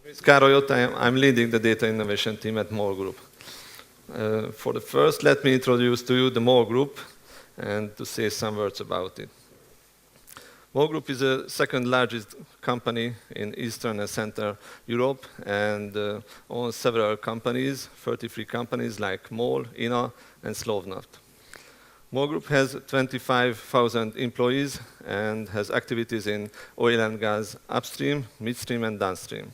It's Károly. I'm leading the data innovation team at MOL Group. For the first, let me introduce to you the MOL Group and to say some words about it. MOL Group is the second largest company in Eastern and Central Europe and owns several companies, 33 companies like MOL, INA, and Slovnaft. MOL Group has 25,000 employees and has activities in oil and gas upstream, midstream, and downstream.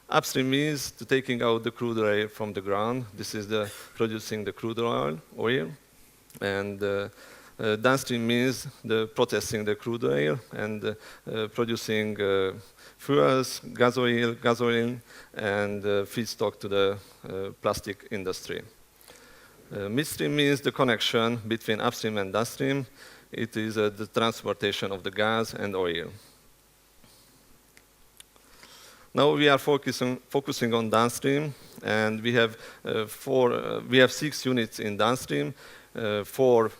Upstream means taking out the crude oil from the ground. This is producing the crude oil. And downstream means processing the crude oil and producing fuels, gasoline, and feedstock to the plastic industry. Midstream means the connection between upstream and downstream. It is the transportation of the gas and oil. Now we are focusing on downstream, and we have 6 units in downstream, 4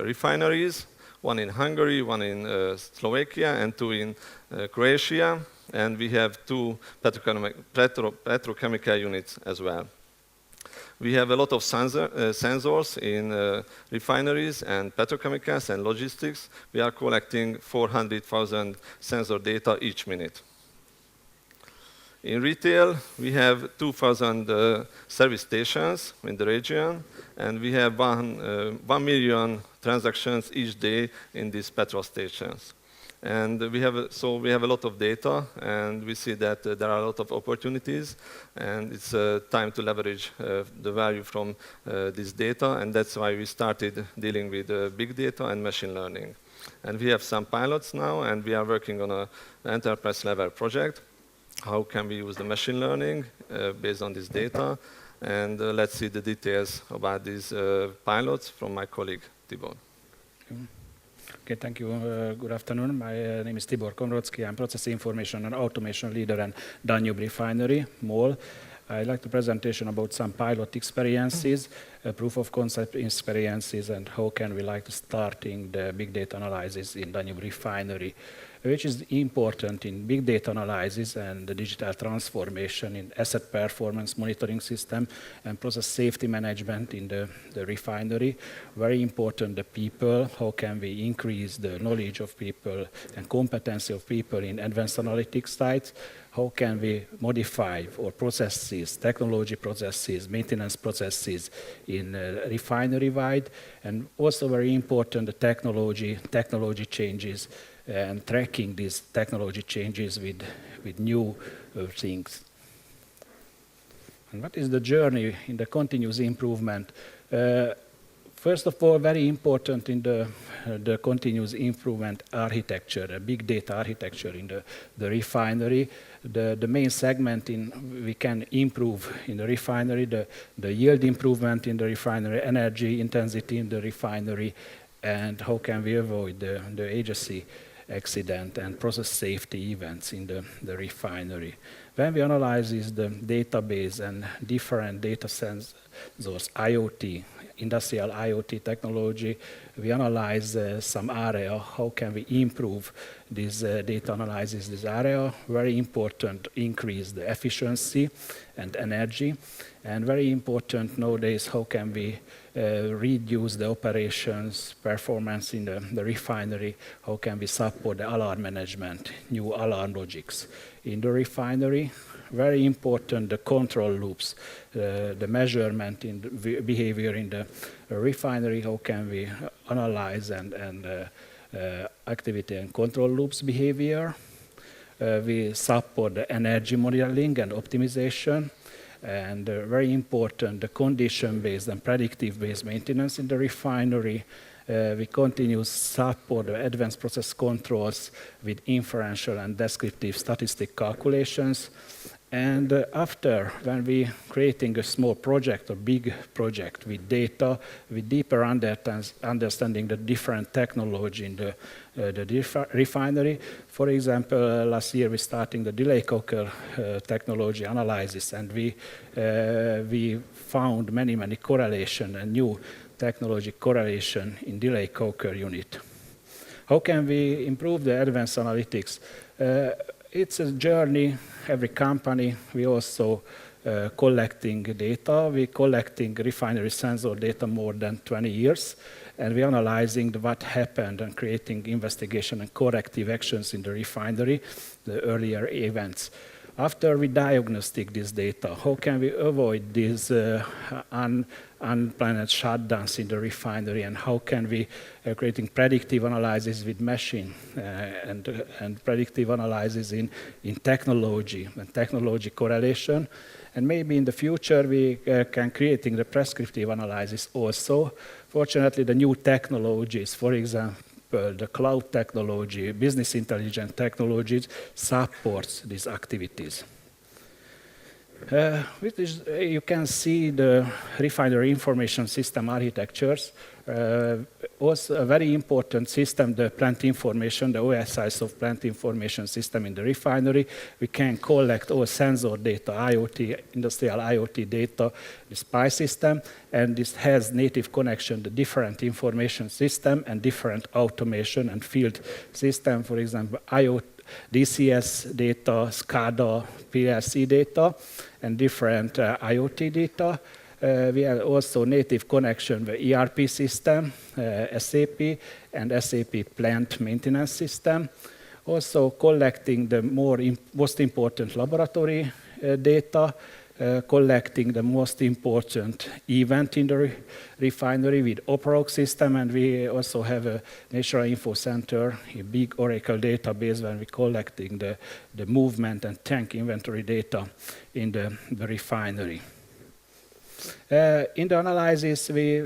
refineries, 1 in Hungary, 1 in Slovakia, and 2 in Croatia, and we have 2 petrochemical units as well. We have a lot of sensors in refineries and petrochemicals and logistics. We are collecting 400,000 sensor data each minute. In retail, we have 2,000 service stations in the region, and we have 1 million transactions each day in these petrol stations. And we have a lot of data, and we see that there are a lot of opportunities, and it's time to leverage the value from this data, and that's why we started dealing with big data and machine learning. And we have some pilots now, and we are working on an enterprise-level project. How can we use the machine learning based on this data? And let's see the details about these pilots from my colleague, Tibor. Okay, thank you. Good afternoon. My name is Tibor Komróczki. I'm Process Information and Automation Leader at Danube Refinery, MOL. I'd like to presentation about some pilot experiences, proof of concept experiences, and how can we like to starting the big data analysis in Danube Refinery, which is important in big data analysis and the digital transformation in asset performance monitoring system and process safety management in the refinery. Very important, the people, how can we increase the knowledge of people and competency of people in advanced analytics sites, how can we modify our processes, technology processes, maintenance processes in refinery-wide, and also very important, the technology changes, and tracking these technology changes with new things. And what is the journey in the continuous improvement? First of all, very important in the continuous improvement architecture, the big data architecture in the refinery. The main segment we can improve in the refinery, the yield improvement in the refinery, energy intensity in the refinery, and how can we avoid the agency accident and process safety events in the refinery. When we analyze the database and different data sensors, IoT, industrial IoT technology, we analyze some area, how can we improve this data analysis, this area. Very important, increase the efficiency and energy. And very important nowadays, how can we reduce the operations performance in the refinery, how can we support the alarm management, new alarm logics in the refinery. Very important, the control loops, the measurement in the behavior in the refinery, how can we analyze and activity and control loops behavior. We support the energy modeling and optimization. And very important, the condition-based and predictive-based maintenance in the refinery. We continue support the advanced process controls with inferential and descriptive statistic calculations. And after, when we creating a small project or big project with data, with deeper understanding the different technology in the refinery. For example, last year we starting the delay coker technology analysis, and we found many correlation and new technology correlation in delay coker unit. How can we improve the advanced analytics? it's a journey. Every company, we also collecting data. We're collecting refinery sensor data more than 20 years, and we're analyzing what happened and creating investigation and corrective actions in the refinery, the earlier events. After we diagnostic this data, how can we avoid these unplanned shutdowns in the refinery, and how can we creating predictive analysis with machine and predictive analysis in technology and technology correlation. And maybe in the future we can creating the prescriptive analysis also. Fortunately, the new technologies, for example, the cloud technology, business intelligence technologies supports these activities. You can see the refinery information system architectures. Also a very important system, the plant information, the OSIsoft plant information system in the refinery. We can collect all sensor data, IoT, industrial IoT data, the SPI system, and this has native connection, the different information system and different automation and field system, for example, IoT, DCS data, SCADA, PLC data, and different IoT data. We have also native connection with ERP system, SAP, and SAP plant maintenance system. Also collecting the most important laboratory data, collecting the most important event in the refinery with OPEROC system, and we also have a National Info Center, a big Oracle database when we're collecting the movement and tank inventory data in the refinery. In the analysis, we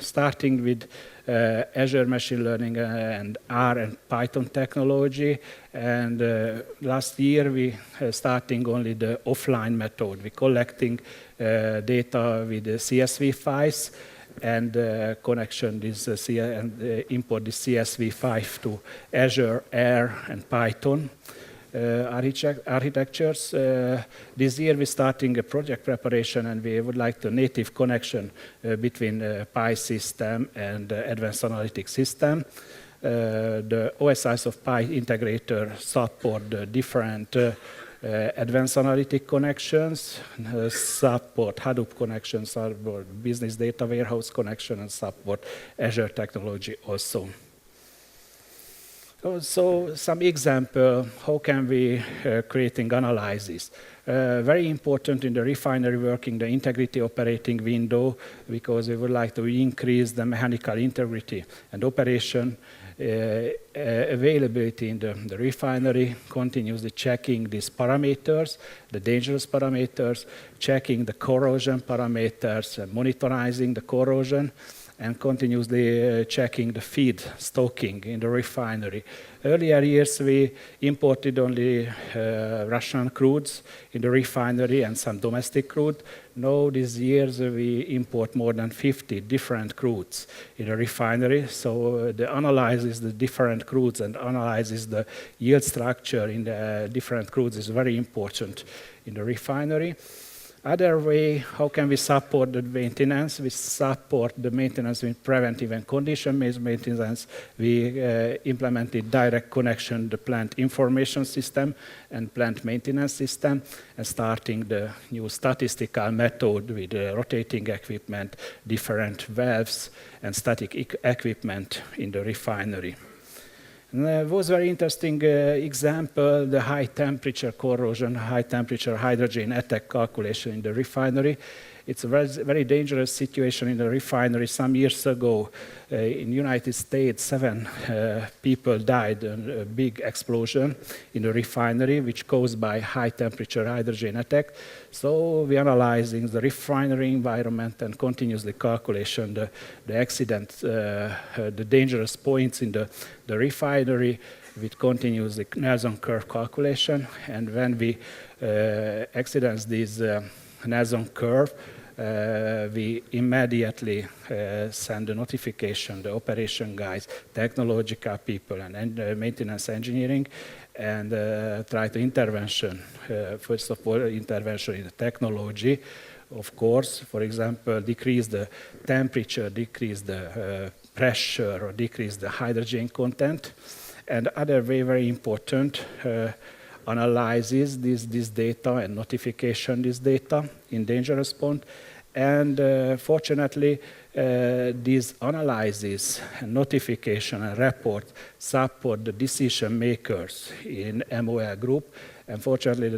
starting with Azure machine learning and R and Python technology. And last year, we starting only the offline method. We collecting data with the CSV files and connection this and import the CSV file to Azure, R, and Python. Architectures. This year we're starting a project preparation, and we would like the native connection between PI system and advanced analytics system. The OSIsoft PI integrator support the different advanced analytic connections, support Hadoop connections, support business data warehouse connection, and support Azure technology also. So some example, how can we creating analysis? Very important in the refinery working the integrity operating window, because we would like to increase the mechanical integrity and operation availability in the refinery, continuously checking these parameters, the dangerous parameters, checking the corrosion parameters, monitoring the corrosion, and continuously checking the feed stocking in the refinery. Earlier years, we imported only Russian crudes in the refinery and some domestic crude. Now, these years, we import more than 50 different crudes in the refinery. So the analysis the different crudes and analyzes the yield structure in the different crudes is very important in the refinery. Other way, how can we support the maintenance? We support the maintenance with preventive and condition-based maintenance. We implemented direct connection, the plant information system and plant maintenance system, and starting the new statistical method with rotating equipment, different valves, and static equipment in the refinery. And it was a very interesting example, the high temperature corrosion, high temperature hydrogen attack calculation in the refinery. It's a very dangerous situation in the refinery. Some years ago, in the United States, 7 people died in a big explosion in the refinery, which caused by high temperature hydrogen attack. So we're analyzing the refinery environment and continuously calculation the accident, the dangerous points in the refinery with continuously Nelson curve calculation. And when we accidents this Nelson curve, we immediately send a notification, the operation guys, technological people, and maintenance engineering, and try to intervention. First of all, intervention in the technology, of course. For example, decrease the temperature, decrease the pressure, or decrease the hydrogen content. And other very important, analyzes this data and notification this data in danger response. And fortunately, these analysis and notification and report support the decision makers in MOL group. And fortunately,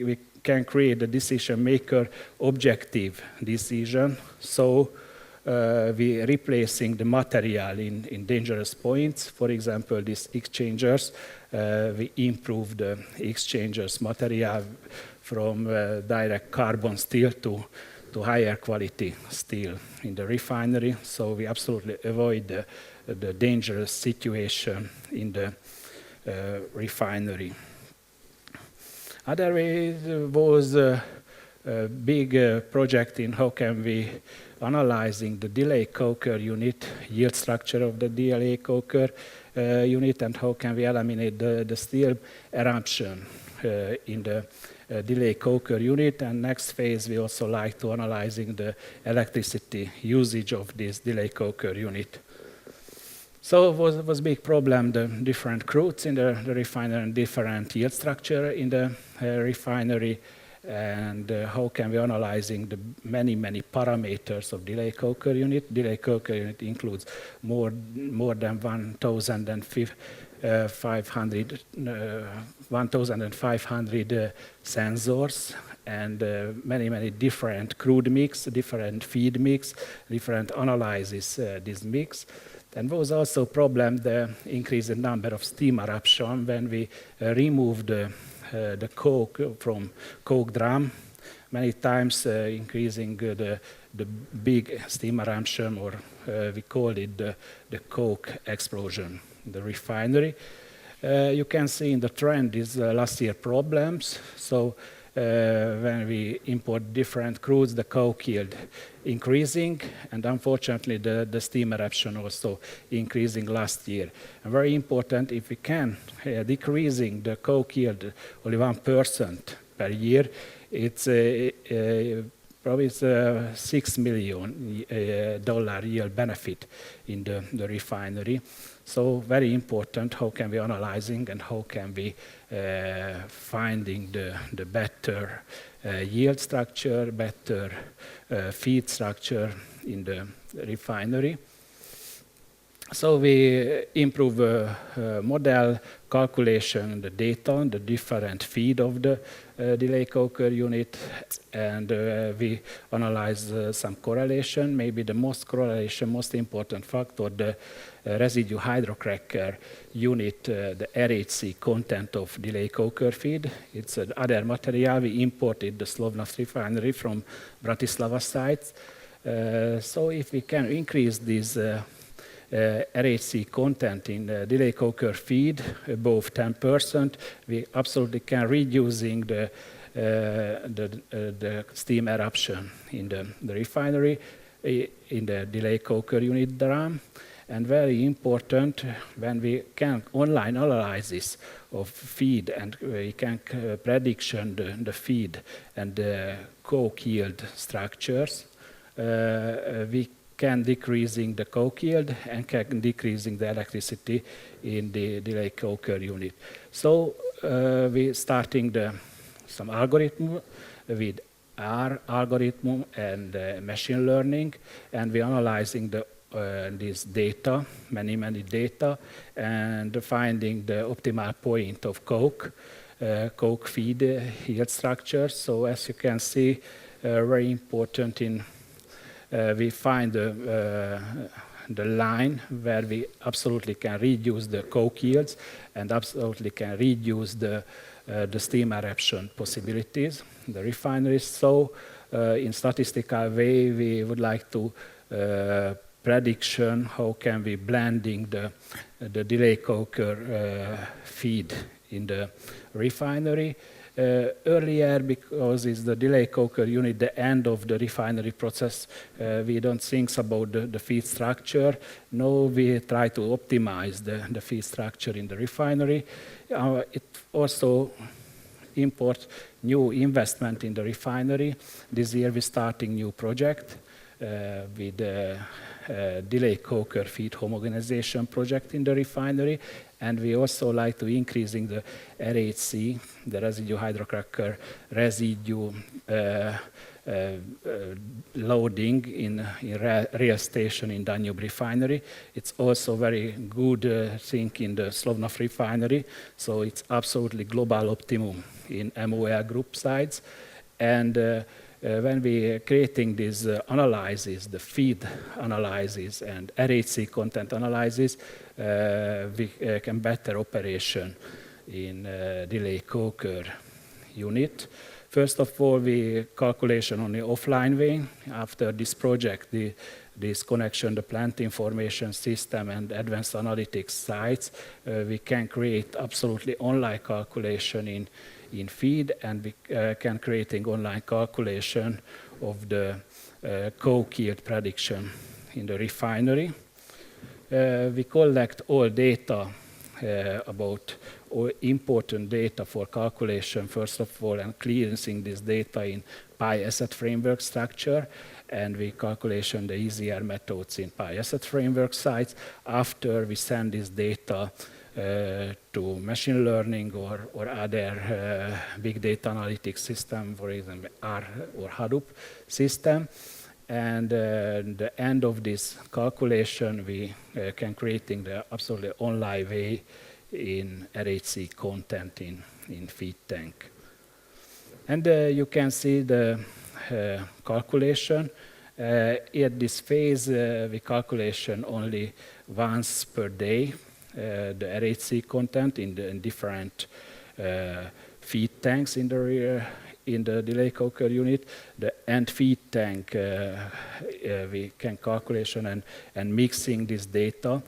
we can create the decision maker objective decision. So we replacing the material in dangerous points. For example, these exchangers, we improve the exchangers material from direct carbon steel to higher quality steel in the refinery. So we absolutely avoid the dangerous situation in the refinery. Other way was a big project in how can we analyzing the delay coker unit, yield structure of the delay coker unit, and how can we eliminate the steel eruption in the delay coker unit. And next phase, we also like to analyzing the electricity usage of this delay coker unit. So it was a big problem, the different crudes in the refinery and different yield structure in the refinery, and how can we analyzing the many parameters of delay coker unit. Delay coker unit includes more than 1,500 sensors and many different crude mix, different feed mix, different analysis this mix. And was also a problem the increased number of steam eruption when we removed the coke from coke drum, many times increasing the big steam eruption, or we call it the coke explosion in the refinery. You can see in the trend is last year problems. So when we import different crudes, the coke yield increasing, and unfortunately the steam eruption also increasing last year. And very important, if we can decreasing the coke yield only 1% per year, it's probably $6 million yield benefit in the refinery. So very important, how can we analyzing and how can we finding the better yield structure, better feed structure in the refinery. So we improve model calculation, the data, the different feed of the delay coker unit, and we analyze some correlation. Maybe the most important factor, the residue hydrocracker unit, the RHC content of delay coker feed. It's other material. We imported the Slovnaft refinery from Bratislava site. So if we can increase this RHC content in the delay coker feed above 10%, we absolutely can reducing the steam eruption in the refinery, in the delay coker unit drum. And very important, when we can online analysis of feed and we can prediction the feed and the coke yield structures, we can decreasing the coke yield and can decreasing the electricity in the delay coker unit. So we starting some algorithm with R algorithm and machine learning, and we analyzing this data, many data, and finding the optimal point of coke feed yield structure. So as you can see, very important in we find the line where we absolutely can reduce the coke yields and absolutely can reduce the steam eruption possibilities in the refineries. So in statistical way, we would like to prediction how can we blending the delay coker feed in the refinery. Earlier, because it's the delay coker unit, the end of the refinery process, we don't think about the feed structure. Now we try to optimize the feed structure in the refinery. It also imports new investment in the refinery. This year we're starting new project with delay coker feed homogenization project in the refinery. And we also like to increasing the RHC, the residue hydrocracker residue loading in real station in Danube Refinery. It's also very good thing in the Slovnaft Refinery, so it's absolutely global optimum in MOL group sites. And when we creating these analyses, the feed analysis and RHC content analysis, we can better operation in delay coker unit. First of all, we calculation on the offline way. After this project, this connection, the plant information system and advanced analytics sites, we can create absolutely online calculation in feed, and we can creating online calculation of the coke yield prediction in the refinery. We collect all data about all important data for calculation, first of all, and cleansing this data in PI asset framework structure, and we calculation the easier methods in PI asset framework sites. After we send this data to machine learning or other big data analytics system, for example, R or Hadoop system. And the end of this calculation, we can creating the absolutely online way in RHC content in feed tank. And you can see the calculation. At this phase, we calculation only once per day the RHC content in different feed tanks in the delay coker unit. The end feed tank, we can calculation and mixing this data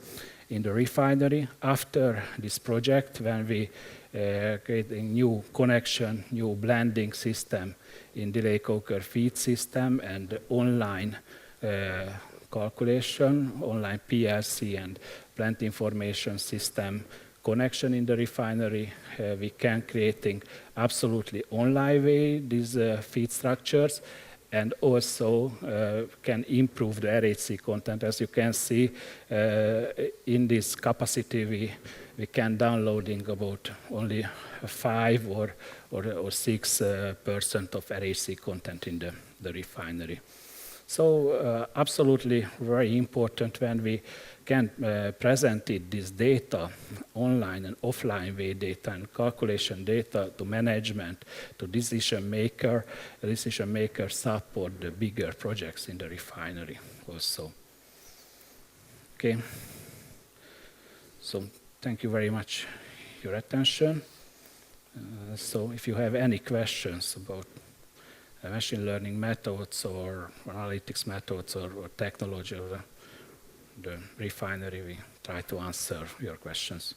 in the refinery. After this project, when we creating new connection, new blending system in delay coker feed system and online calculation, online PLC and plant information system connection in the refinery, we can creating absolutely online way these feed structures, and also can improve the RHC content. As you can see, in this capacity, we can downloading about only 5 or 6% of RHC content in the refinery. So absolutely very important when we can present this data, online and offline way data and calculation data to management, to decision maker support the bigger projects in the refinery also. Okay. So thank you very much for your attention. So if you have any questions about machine learning methods or analytics methods or technology of the refinery, we try to answer your questions.